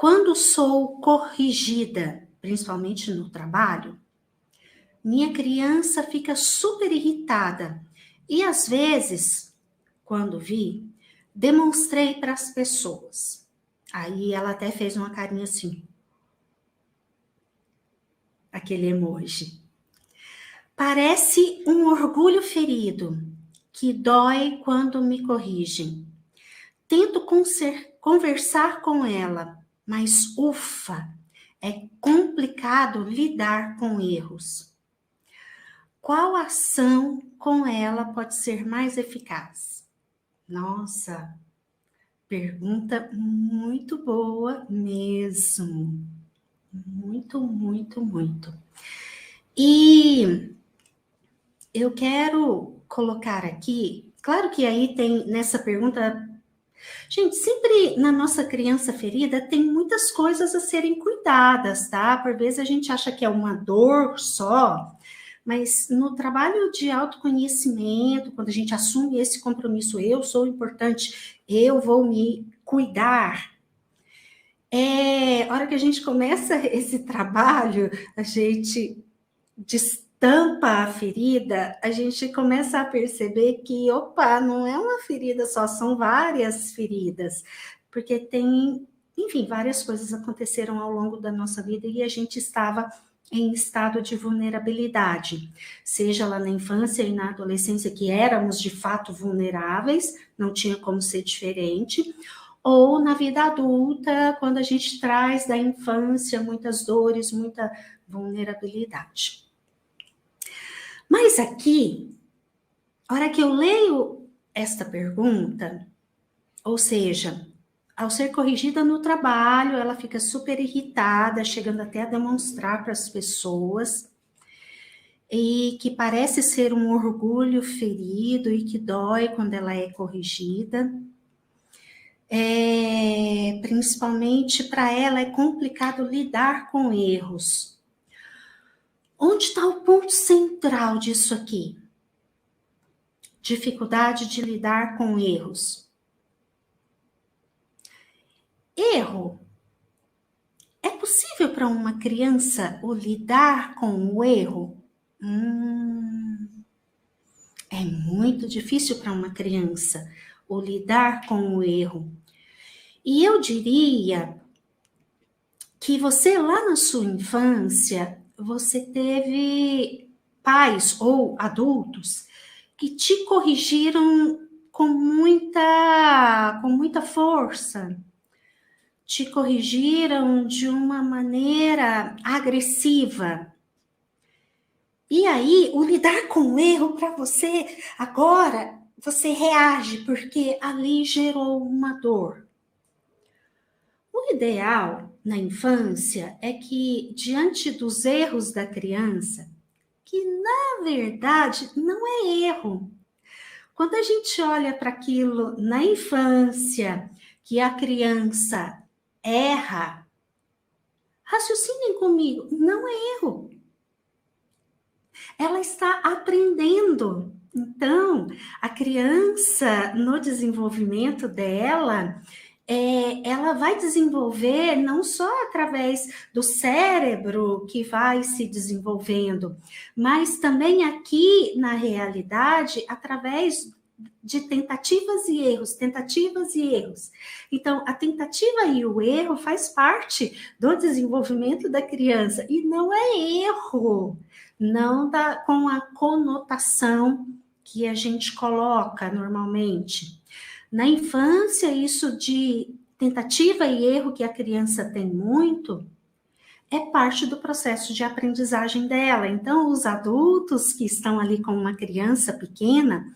Quando sou corrigida, principalmente no trabalho, minha criança fica super irritada. E às vezes, quando vi, demonstrei para as pessoas. Aí ela até fez uma carinha assim, aquele emoji. Parece um orgulho ferido que dói quando me corrigem. Tento conversar com ela, mas ufa, é complicado lidar com erros. Qual ação com ela pode ser mais eficaz? Nossa, pergunta muito boa mesmo. Muito, muito, muito. E eu quero colocar aqui, claro que aí tem nessa pergunta. Gente, sempre na nossa criança ferida tem muitas coisas a serem cuidadas, tá? Por vezes a gente acha que é uma dor só, mas no trabalho de autoconhecimento, quando a gente assume esse compromisso, eu sou importante, eu vou me cuidar. A hora que a gente começa esse trabalho, a gente destampa a ferida, a gente começa a perceber que, opa, não é uma ferida só, são várias feridas, porque tem, enfim, várias coisas aconteceram ao longo da nossa vida e a gente estava em estado de vulnerabilidade, seja lá na infância e na adolescência, que éramos de fato vulneráveis, não tinha como ser diferente, ou na vida adulta, quando a gente traz da infância muitas dores, muita vulnerabilidade. Mas aqui, a hora que eu leio esta pergunta, ou seja, ao ser corrigida no trabalho, ela fica super irritada, chegando até a demonstrar para as pessoas, e que parece ser um orgulho ferido e que dói quando ela é corrigida. Principalmente para ela é complicado lidar com erros. Onde está o ponto central disso aqui? Dificuldade de lidar com erros. Erro. É possível para uma criança o lidar com o erro? É muito difícil para uma criança o lidar com o erro. E eu diria que você lá na sua infância, você teve pais ou adultos que te corrigiram com muita força, te corrigiram de uma maneira agressiva. E aí, o lidar com o erro para você, agora, você reage porque ali gerou uma dor. O ideal na infância é que, diante dos erros da criança, que na verdade não é erro. Quando a gente olha para aquilo na infância, que a criança erra, raciocinem comigo, não é erro. Ela está aprendendo. Então, a criança, no desenvolvimento dela, ela vai desenvolver não só através do cérebro que vai se desenvolvendo, mas também aqui na realidade, através de tentativas e erros, tentativas e erros. Então, a tentativa e o erro faz parte do desenvolvimento da criança, e não é erro, não com a conotação que a gente coloca normalmente. Na infância, isso de tentativa e erro que a criança tem muito, é parte do processo de aprendizagem dela. Então, os adultos que estão ali com uma criança pequena,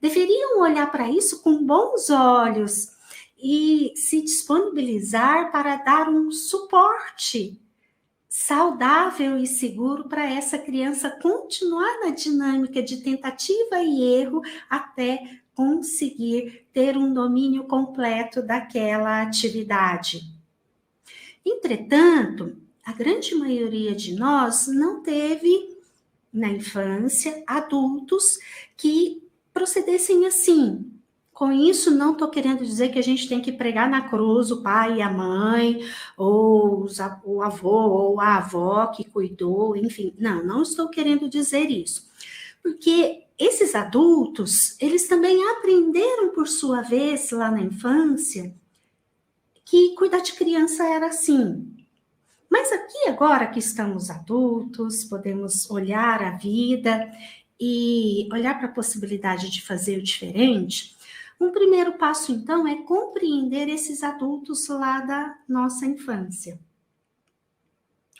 deveriam olhar para isso com bons olhos e se disponibilizar para dar um suporte saudável e seguro para essa criança continuar na dinâmica de tentativa e erro até conseguir ter um domínio completo daquela atividade. Entretanto, a grande maioria de nós não teve, na infância, adultos que procedessem assim. Com isso, não estou querendo dizer que a gente tem que pregar na cruz o pai e a mãe, ou o avô ou a avó que cuidou, enfim. Não, não estou querendo dizer isso. Porque esses adultos, eles também aprenderam, por sua vez, lá na infância, que cuidar de criança era assim. Mas aqui, agora que estamos adultos, podemos olhar a vida e olhar para a possibilidade de fazer o diferente. Um primeiro passo, então, é compreender esses adultos lá da nossa infância.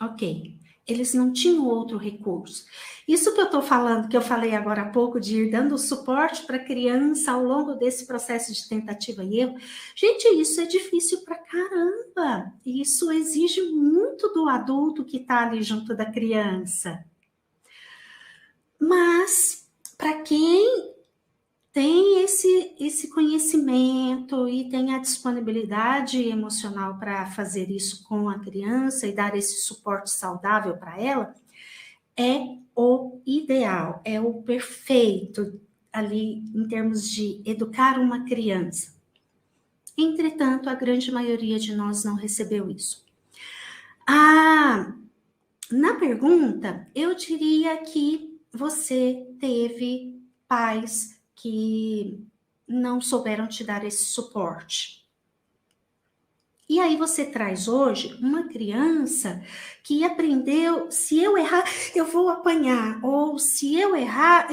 Ok, eles não tinham outro recurso. Isso que eu estou falando, que eu falei agora há pouco, de ir dando suporte para a criança ao longo desse processo de tentativa e erro, gente, isso é difícil para caramba. Isso exige muito do adulto que está ali junto da criança. Mas, para quem tem esse conhecimento e tem a disponibilidade emocional para fazer isso com a criança e dar esse suporte saudável para ela, é o ideal, é o perfeito ali em termos de educar uma criança. Entretanto, a grande maioria de nós não recebeu isso. Na pergunta, eu diria que você teve pais que não souberam te dar esse suporte. E aí você traz hoje uma criança que aprendeu, se eu errar, eu vou apanhar, ou se eu errar,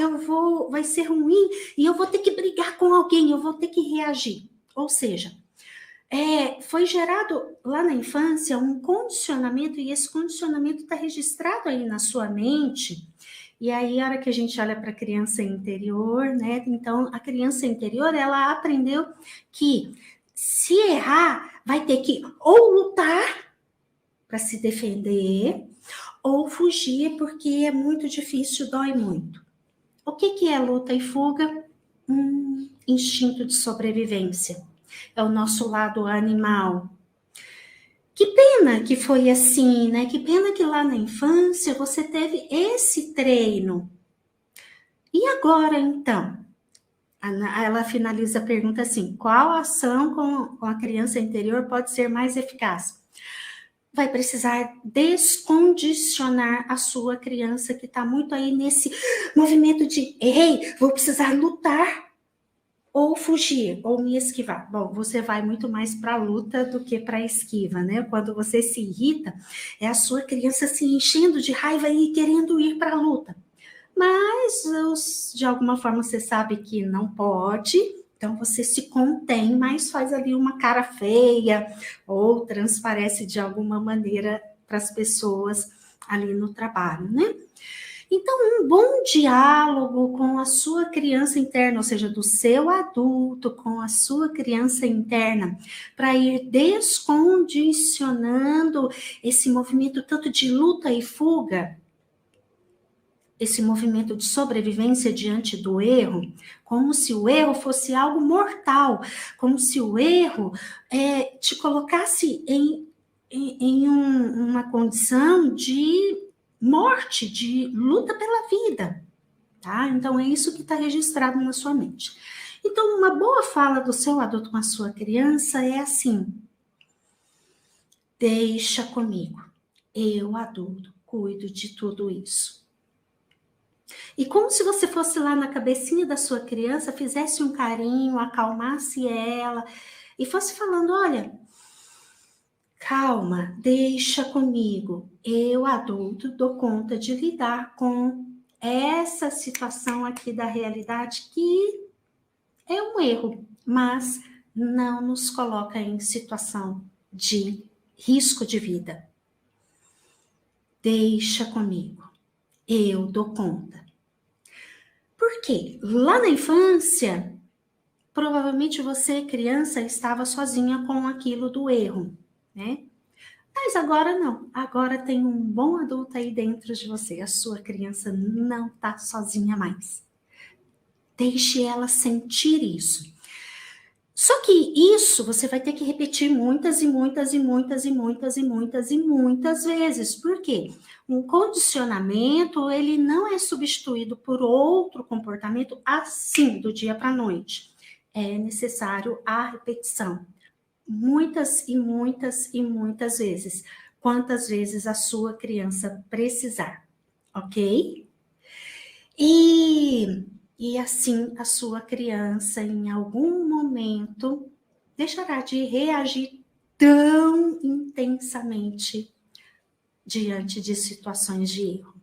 vai ser ruim e eu vou ter que brigar com alguém, eu vou ter que reagir. Ou seja, foi gerado lá na infância um condicionamento, e esse condicionamento está registrado aí na sua mente. E aí, a hora que a gente olha para a criança interior, né? Então, a criança interior, ela aprendeu que se errar, vai ter que ou lutar para se defender, ou fugir, porque é muito difícil, dói muito. O que é luta e fuga? Instinto de sobrevivência. É o nosso lado animal. Que pena que foi assim, né? Que pena que lá na infância você teve esse treino. E agora, então? Ela finaliza a pergunta assim: qual ação com a criança interior pode ser mais eficaz? Vai precisar descondicionar a sua criança que está muito aí nesse movimento de errei, vou precisar lutar ou fugir, ou me esquivar. Bom, você vai muito mais para a luta do que para a esquiva, né? Quando você se irrita, é a sua criança se enchendo de raiva e querendo ir para a luta. Mas, de alguma forma, você sabe que não pode, então você se contém, mas faz ali uma cara feia, ou transparece de alguma maneira para as pessoas ali no trabalho, né? Então, um bom diálogo com a sua criança interna, ou seja, do seu adulto com a sua criança interna, para ir descondicionando esse movimento tanto de luta e fuga, esse movimento de sobrevivência diante do erro, como se o erro fosse algo mortal, como se o erro te colocasse em uma condição de morte, de luta pela vida, tá? Então, é isso que está registrado na sua mente. Então, uma boa fala do seu adulto com a sua criança é assim: deixa comigo, eu, adulto, cuido de tudo isso. E como se você fosse lá na cabecinha da sua criança, fizesse um carinho, acalmasse ela e fosse falando: olha, calma, deixa comigo. Eu, adulto, dou conta de lidar com essa situação aqui da realidade que é um erro, mas não nos coloca em situação de risco de vida. Deixa comigo. Eu dou conta. Por quê? Lá na infância, provavelmente você, criança, estava sozinha com aquilo do erro, né? Mas agora não. Agora tem um bom adulto aí dentro de você. A sua criança não está sozinha mais. Deixe ela sentir isso. Só que isso você vai ter que repetir muitas e muitas e muitas e muitas e muitas e muitas vezes. Por quê? Um condicionamento, ele não é substituído por outro comportamento assim, do dia para a noite. é necessário a repetição. Muitas e muitas e muitas vezes. Quantas vezes a sua criança precisar, ok? E assim a sua criança, em algum momento, deixará de reagir tão intensamente diante de situações de erro.